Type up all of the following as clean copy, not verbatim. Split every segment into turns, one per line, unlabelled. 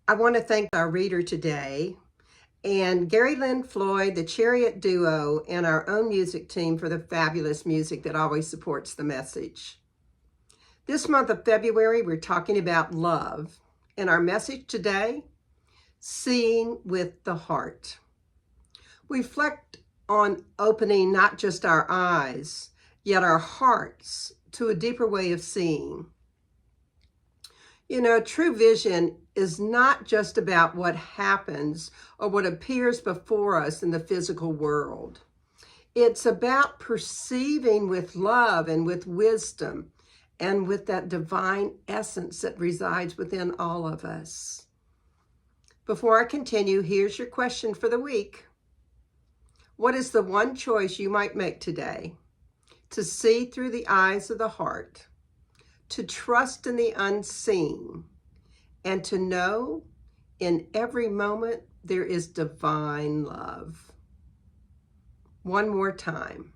I want to thank our reader today and Gary Lynn Floyd, the Chariot Duo, and our own music team for the fabulous music that always supports the message. This month of February, we're talking about love. And our message today, seeing with the heart. We reflect on opening not just our eyes, yet our hearts to a deeper way of seeing. You know, true vision is not just about what happens or what appears before us in the physical world. It's about perceiving with love and with wisdom and with that divine essence that resides within all of us. Before I continue, here's your question for the week. What is the one choice you might make today to see through the eyes of the heart, to trust in the unseen, and to know in every moment there is divine love? One more time.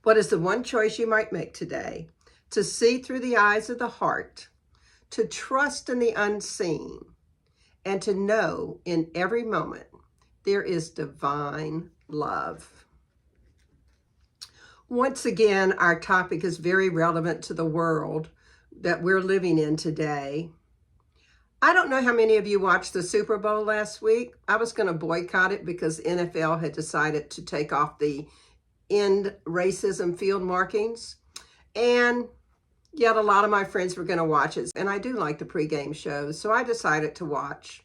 What is the one choice you might make today to see through the eyes of the heart, to trust in the unseen, and to know in every moment there is divine love? Once again, our topic is very relevant to the world that we're living in today. I don't know how many of you watched the Super Bowl last week. I was going to boycott it because NFL had decided to take off the end racism field markings. And yet a lot of my friends were going to watch it. And I do like the pregame shows, so I decided to watch.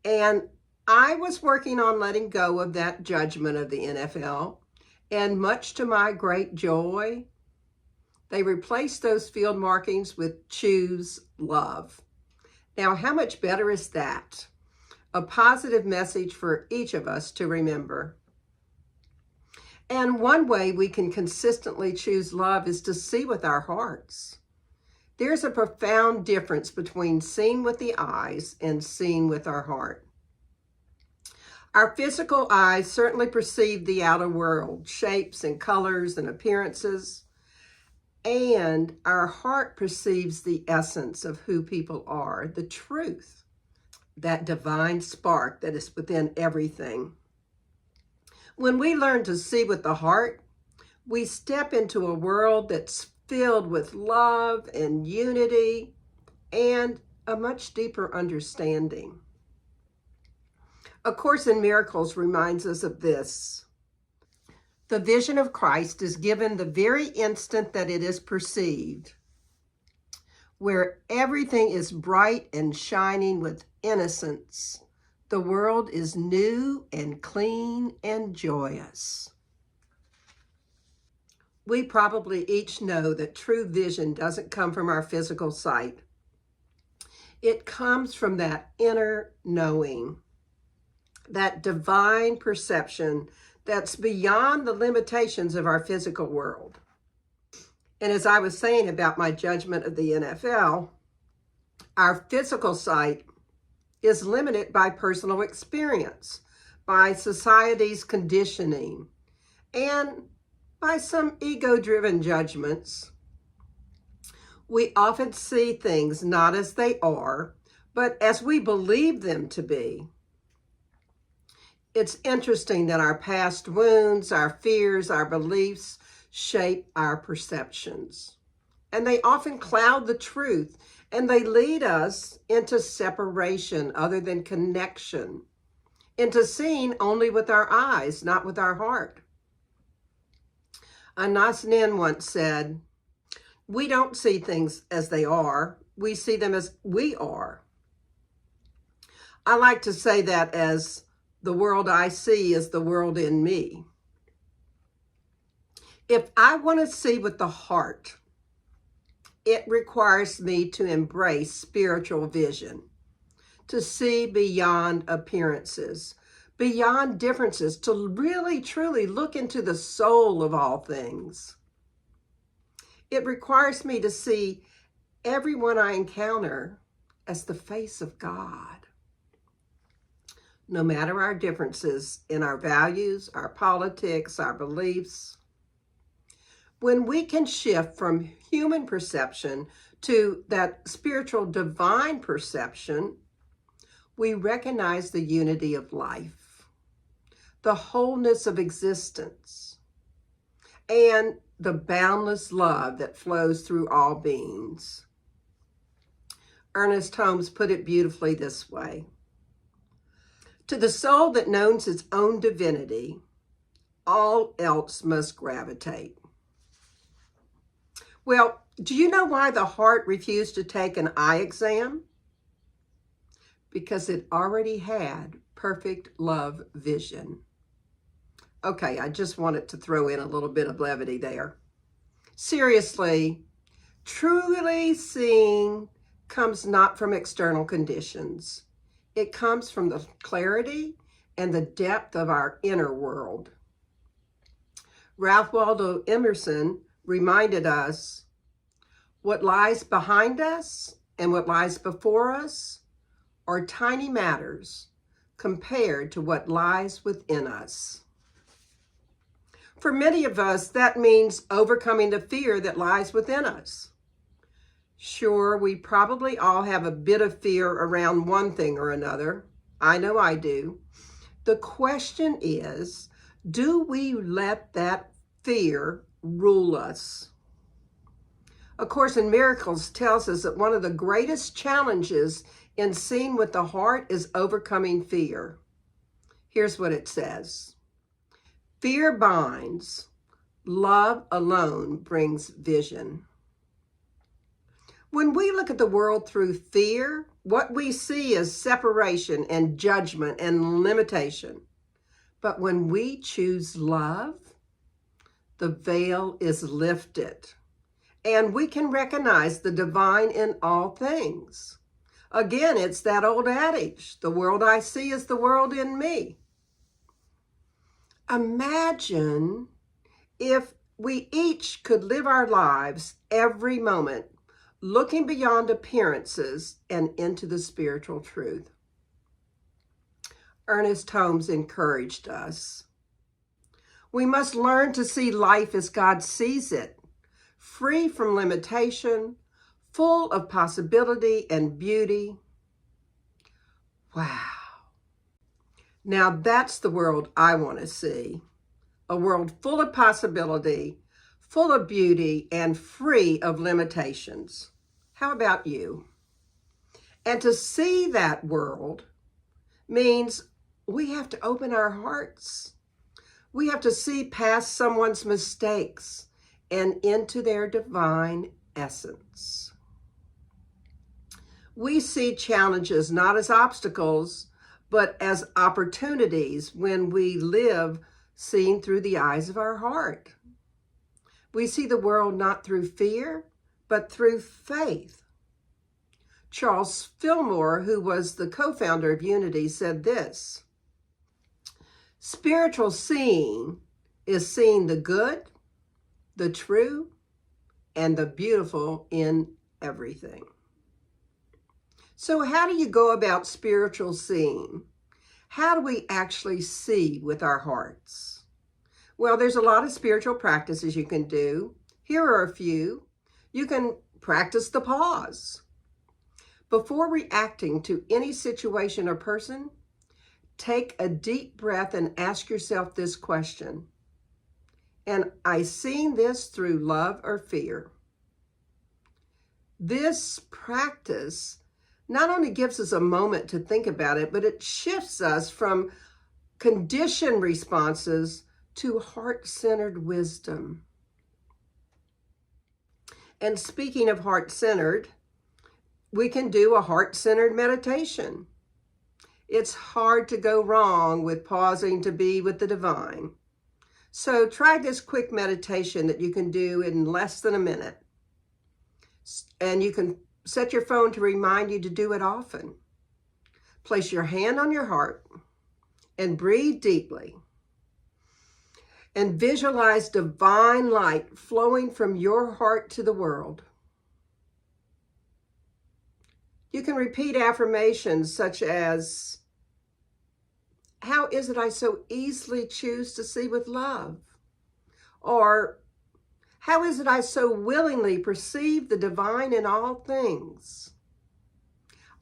And I was working on letting go of that judgment of the NFL. And much to my great joy, they replaced those field markings with choose love. Now, how much better is that? A positive message for each of us to remember. And one way we can consistently choose love is to see with our hearts. There's a profound difference between seeing with the eyes and seeing with our heart. Our physical eyes certainly perceive the outer world, shapes and colors and appearances, and our heart perceives the essence of who people are, the truth, that divine spark that is within everything. When we learn to see with the heart, we step into a world that's filled with love and unity and a much deeper understanding. A Course in Miracles reminds us of this. The vision of Christ is given the very instant that it is perceived, where everything is bright and shining with innocence. The world is new and clean and joyous. We probably each know that true vision doesn't come from our physical sight. It comes from that inner knowing, that divine perception that's beyond the limitations of our physical world. And as I was saying about my judgment of the NFL, our physical sight is limited by personal experience, by society's conditioning, and by some ego-driven judgments. We often see things not as they are, but as we believe them to be. It's interesting that our past wounds, our fears, our beliefs shape our perceptions. And they often cloud the truth, and they lead us into separation other than connection, into seeing only with our eyes, not with our heart. Anas Nin once said, "We don't see things as they are, we see them as we are." I like to say that as the world I see is the world in me. If I want to see with the heart, it requires me to embrace spiritual vision, to see beyond appearances, beyond differences, to really, truly look into the soul of all things. It requires me to see everyone I encounter as the face of God. No matter our differences in our values, our politics, our beliefs, when we can shift from human perception to that spiritual divine perception, we recognize the unity of life, the wholeness of existence, and the boundless love that flows through all beings. Ernest Holmes put it beautifully this way: to the soul that knows its own divinity, all else must gravitate. Well, do you know why the heart refused to take an eye exam? Because it already had perfect love vision. Okay, I just wanted to throw in a little bit of levity there. Seriously, truly seeing comes not from external conditions. It comes from the clarity and the depth of our inner world. Ralph Waldo Emerson reminded us, what lies behind us and what lies before us are tiny matters compared to what lies within us. For many of us, that means overcoming the fear that lies within us. Sure, we probably all have a bit of fear around one thing or another. I know I do. The question is, do we let that fear rule us? A Course in Miracles tells us that one of the greatest challenges in seeing with the heart is overcoming fear. Here's what it says: fear binds, love alone brings vision. When we look at the world through fear, what we see is separation and judgment and limitation. But when we choose love, the veil is lifted, and we can recognize the divine in all things. Again, it's that old adage, the world I see is the world in me. Imagine if we each could live our lives every moment looking beyond appearances and into the spiritual truth. Ernest Holmes encouraged us. We must learn to see life as God sees it, free from limitation, full of possibility and beauty. Wow. Now that's the world I want to see. A world full of possibility, full of beauty, and free of limitations. How about you? And to see that world means we have to open our hearts. We have to see past someone's mistakes and into their divine essence. We see challenges not as obstacles, but as opportunities when we live seeing through the eyes of our heart. We see the world not through fear, but through faith. Charles Fillmore, who was the co-founder of Unity, said this: spiritual seeing is seeing the good, the true, and the beautiful in everything. So how do you go about spiritual seeing? How do we actually see with our hearts? Well, there's a lot of spiritual practices you can do. Here are a few. You can practice the pause. Before reacting to any situation or person, take a deep breath and ask yourself this question: am I seeing this through love or fear? This practice not only gives us a moment to think about it, but it shifts us from conditioned responses to heart-centered wisdom. And speaking of heart-centered, we can do a heart-centered meditation. It's hard to go wrong with pausing to be with the divine. So try this quick meditation that you can do in less than a minute. And you can set your phone to remind you to do it often. Place your hand on your heart and breathe deeply. And visualize divine light flowing from your heart to the world. You can repeat affirmations such as, how is it I so easily choose to see with love? Or, how is it I so willingly perceive the divine in all things?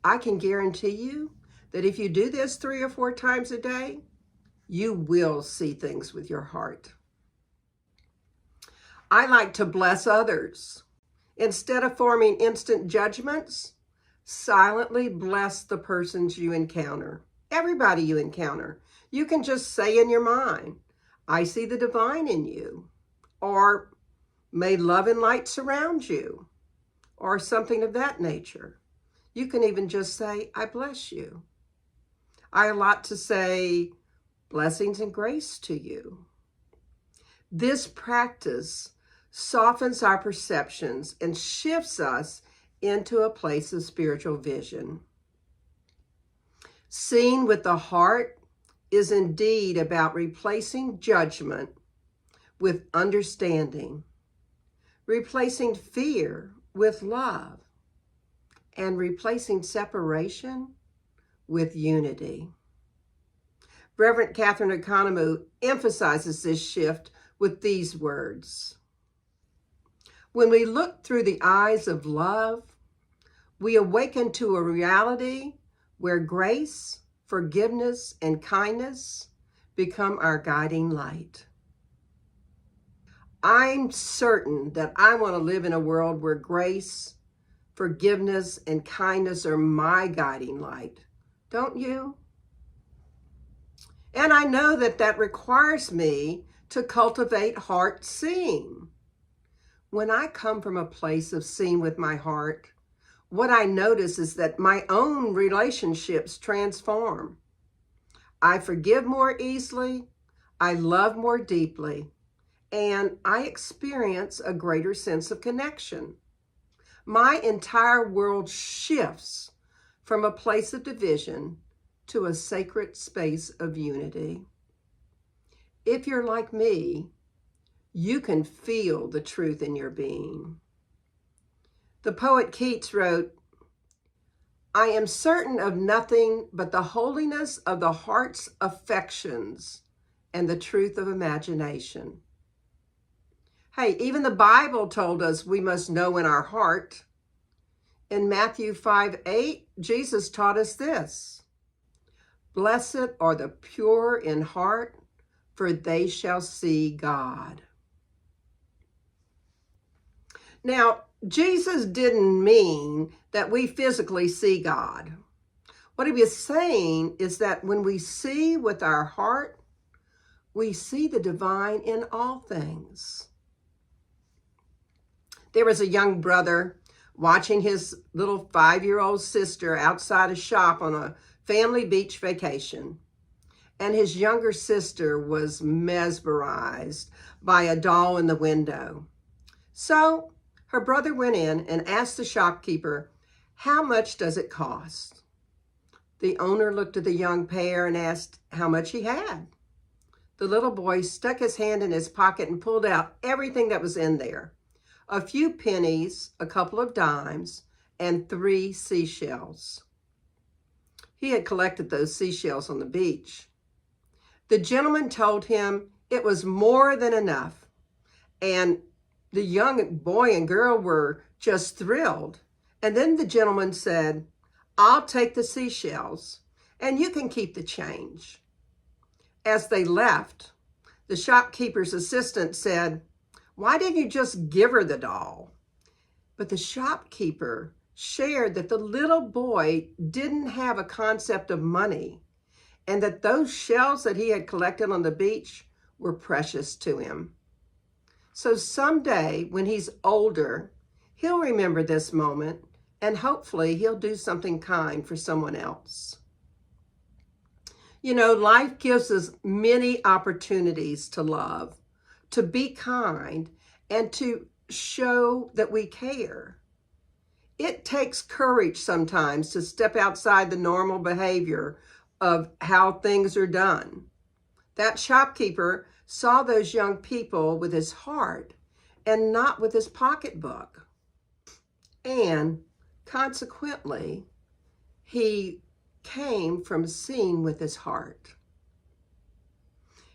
I can guarantee you that if you do this 3 or 4 times a day, you will see things with your heart. I like to bless others. Instead of forming instant judgments, silently bless the persons you encounter. Everybody you encounter. You can just say in your mind, I see the divine in you. Or, may love and light surround you. Or something of that nature. You can even just say, I bless you. I like to say, blessings and grace to you. This practice softens our perceptions and shifts us into a place of spiritual vision. Seeing with the heart is indeed about replacing judgment with understanding, replacing fear with love, and replacing separation with unity. Reverend Katherine Economou emphasizes this shift with these words. When we look through the eyes of love, we awaken to a reality where grace, forgiveness, and kindness become our guiding light. I'm certain that I want to live in a world where grace, forgiveness, and kindness are my guiding light. Don't you? And I know that that requires me to cultivate heart seeing. When I come from a place of seeing with my heart, what I notice is that my own relationships transform. I forgive more easily, I love more deeply, and I experience a greater sense of connection. My entire world shifts from a place of division to a sacred space of unity. If you're like me, you can feel the truth in your being. The poet Keats wrote, I am certain of nothing but the holiness of the heart's affections and the truth of imagination. Hey, even the Bible told us we must know in our heart. In Matthew 5:8, Jesus taught us this. Blessed are the pure in heart, for they shall see God. Now, Jesus didn't mean that we physically see God. What he was saying is that when we see with our heart, we see the divine in all things. There was a young brother watching his little 5-year-old sister outside a shop on a family beach vacation. And his younger sister was mesmerized by a doll in the window. So her brother went in and asked the shopkeeper, how much does it cost? The owner looked at the young pair and asked how much he had. The little boy stuck his hand in his pocket and pulled out everything that was in there. A few pennies, a couple of dimes, and 3 seashells. He had collected those seashells on the beach. The gentleman told him it was more than enough, and the young boy and girl were just thrilled. And then the gentleman said, I'll take the seashells, and you can keep the change. As they left, the shopkeeper's assistant said, why didn't you just give her the doll? But the shopkeeper shared that the little boy didn't have a concept of money and that those shells that he had collected on the beach were precious to him. So someday when he's older, he'll remember this moment and hopefully he'll do something kind for someone else. You know, life gives us many opportunities to love, to be kind, and to show that we care. It takes courage sometimes to step outside the normal behavior of how things are done. That shopkeeper saw those young people with his heart and not with his pocketbook. And consequently, he came from seeing with his heart.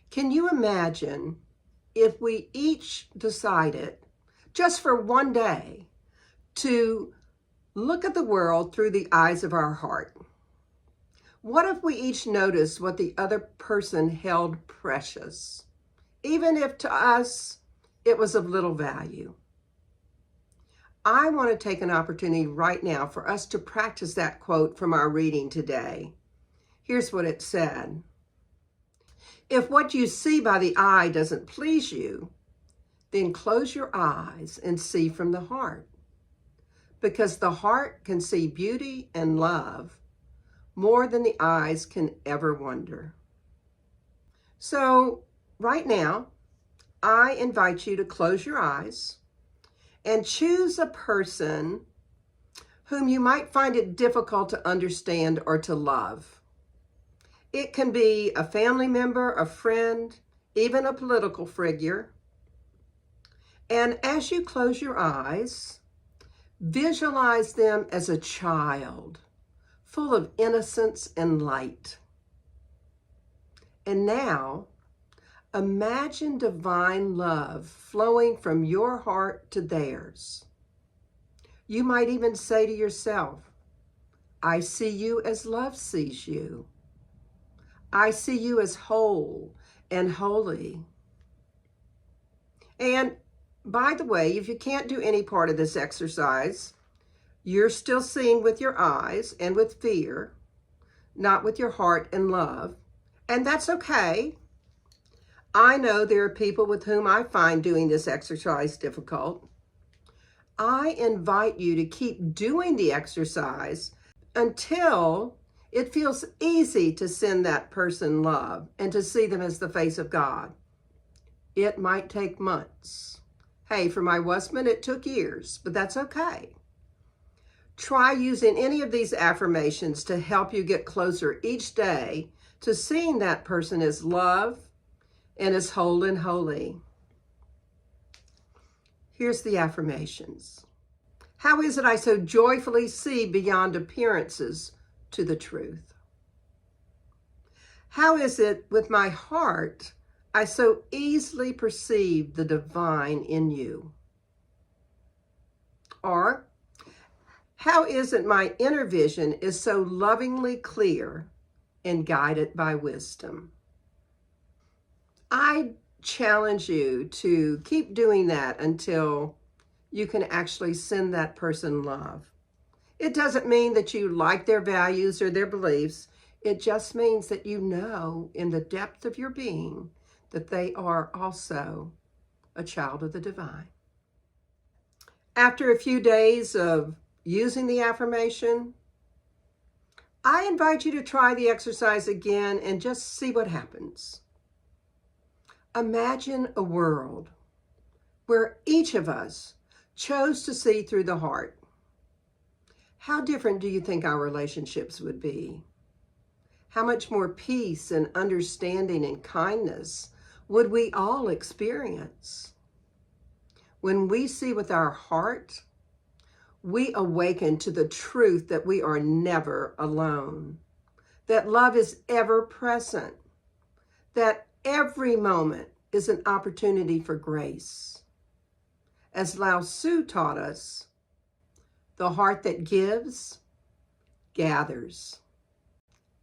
Can you imagine if we each decided, just for one day, to look at the world through the eyes of our heart? What if we each noticed what the other person held precious, even if to us it was of little value? I want to take an opportunity right now for us to practice that quote from our reading today. Here's what it said. If what you see by the eye doesn't please you, then close your eyes and see from the heart. Because the heart can see beauty and love more than the eyes can ever wonder. So right now, I invite you to close your eyes and choose a person whom you might find it difficult to understand or to love. It can be a family member, a friend, even a political figure. And as you close your eyes, visualize them as a child, full of innocence and light. And now, imagine divine love flowing from your heart to theirs. You might even say to yourself, I see you as love sees you. I see you as whole and holy. And by the way, if you can't do any part of this exercise, you're still seeing with your eyes and with fear, not with your heart and love. And that's okay. I know there are people with whom I find doing this exercise difficult. I invite you to keep doing the exercise until it feels easy to send that person love and to see them as the face of God. It might take months. Hey, for my husband, it took years, but that's okay. Try using any of these affirmations to help you get closer each day to seeing that person as love and as whole and holy. Here's the affirmations. How is it I so joyfully see beyond appearances to the truth? How is it with my heart I so easily perceive the divine in you? Or, how is it my inner vision is so lovingly clear and guided by wisdom? I challenge you to keep doing that until you can actually send that person love. It doesn't mean that you like their values or their beliefs. It just means that you know in the depth of your being that they are also a child of the divine. After a few days of using the affirmation, I invite you to try the exercise again and just see what happens. Imagine a world where each of us chose to see through the heart. How different do you think our relationships would be? How much more peace and understanding and kindness would we all experience? When we see with our heart, we awaken to the truth that we are never alone, that love is ever present, that every moment is an opportunity for grace. As Lao Tzu taught us, the heart that gives, gathers.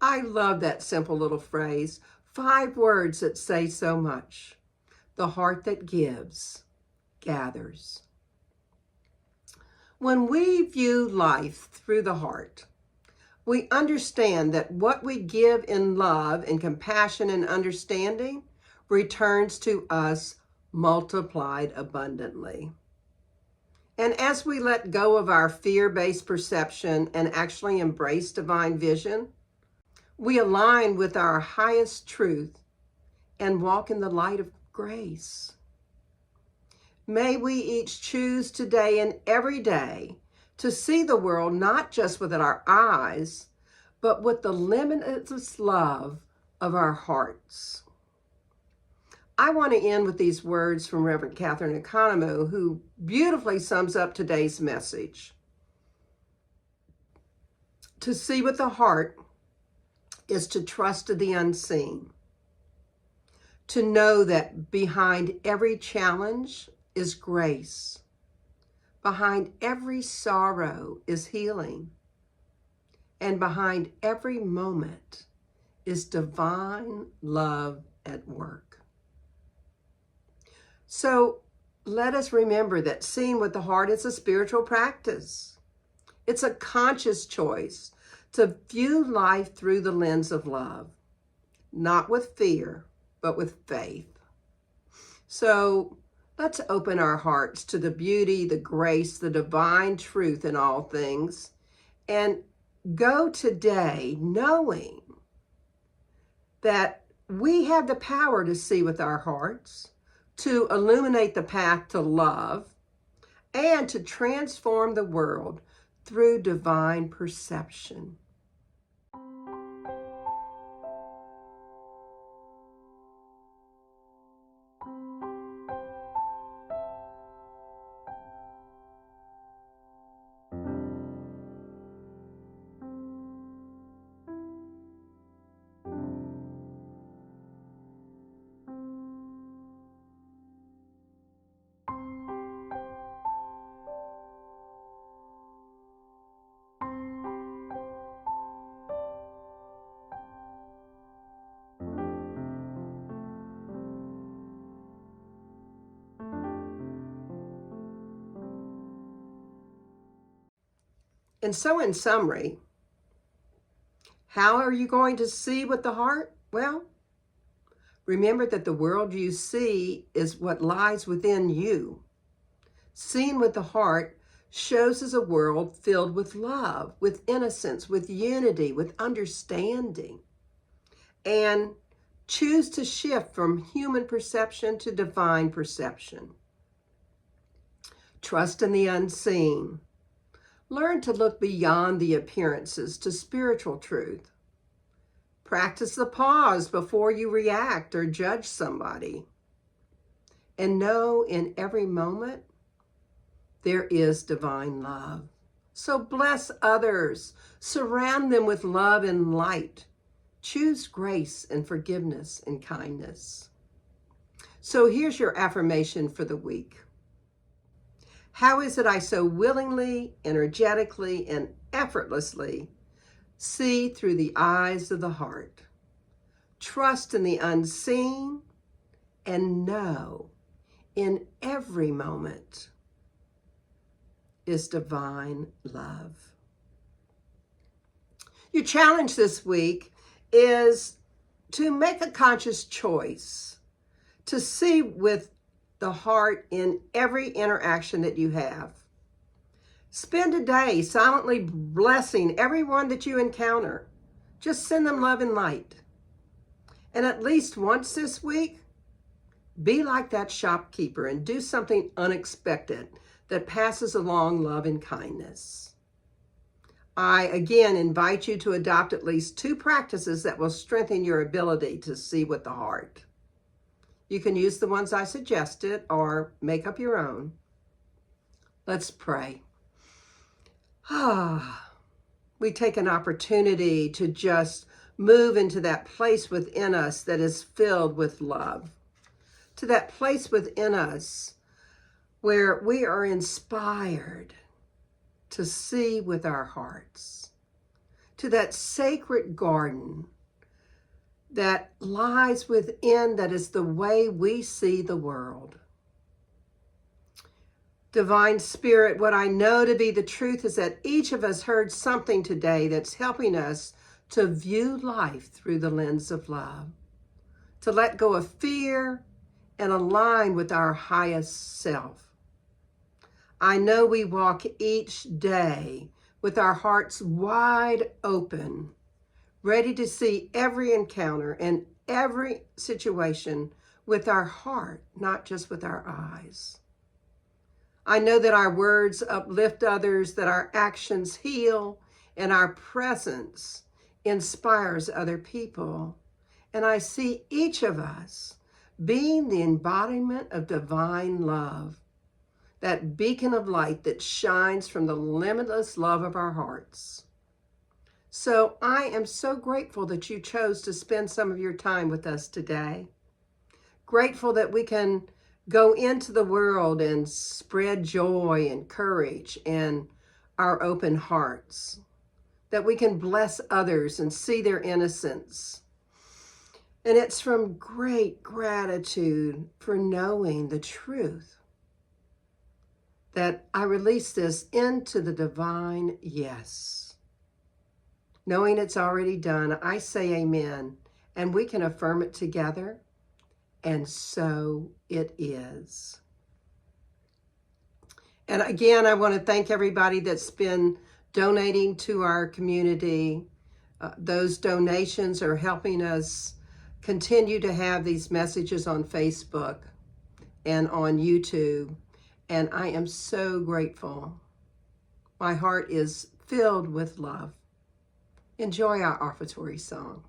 I love that simple little phrase, 5 words that say so much. The heart that gives, gathers. When we view life through the heart, we understand that what we give in love and compassion and understanding returns to us multiplied abundantly. And as we let go of our fear-based perception and actually embrace divine vision, we align with our highest truth and walk in the light of grace. May we each choose today and every day to see the world not just with our eyes, but with the limitless love of our hearts. I want to end with these words from Reverend Katherine Economou, who beautifully sums up today's message. To see with the heart is to trust the unseen. To know that behind every challenge is grace. Behind every sorrow is healing. and behind every moment is divine love at work. So let us remember that seeing with the heart is a spiritual practice. It's a conscious choice to view life through the lens of love, not with fear, but with faith. So let's open our hearts to the beauty, the grace, the divine truth in all things, and go today knowing that we have the power to see with our hearts, to illuminate the path to love, and to transform the world through divine perception. And so in summary, how are you going to see with the heart? Well, remember that the world you see is what lies within you. Seeing with the heart shows us a world filled with love, with innocence, with unity, with understanding. And choose to shift from human perception to divine perception. Trust in the unseen. Learn to look beyond the appearances to spiritual truth. Practice the pause before you react or judge somebody. And know in every moment there is divine love. So bless others. Surround them with love and light. Choose grace and forgiveness and kindness. So here's your affirmation for the week. How is it I so willingly, energetically, and effortlessly see through the eyes of the heart, trust in the unseen, and know in every moment is divine love? Your challenge this week is to make a conscious choice to see with the heart in every interaction that you have. Spend a day silently blessing everyone that you encounter. Just send them love and light. And at least once this week, be like that shopkeeper and do something unexpected that passes along love and kindness. I again invite you to adopt at least 2 practices that will strengthen your ability to see with the heart. You can use the ones I suggested or make up your own. Let's pray. We take an opportunity to just move into that place within us that is filled with love, to that place within us where we are inspired to see with our hearts, to that sacred garden that lies within, that is the way we see the world. Divine Spirit, what I know to be the truth is that each of us heard something today that's helping us to view life through the lens of love, to let go of fear and align with our highest self. I know we walk each day with our hearts wide open, ready to see every encounter and every situation with our heart, not just with our eyes. I know that our words uplift others, that our actions heal, and our presence inspires other people. And I see each of us being the embodiment of divine love, that beacon of light that shines from the limitless love of our hearts. So I am so grateful that you chose to spend some of your time with us today. Grateful that we can go into the world and spread joy and courage and our open hearts. that we can bless others and see their innocence. And it's from great gratitude for knowing the truth that I release this into the divine yes. Knowing it's already done, I say amen, and we can affirm it together, and so it is. And again, I want to thank everybody that's been donating to our community. Those donations are helping us continue to have these messages on Facebook and on YouTube. And I am so grateful. My heart is filled with love. Enjoy our offertory song.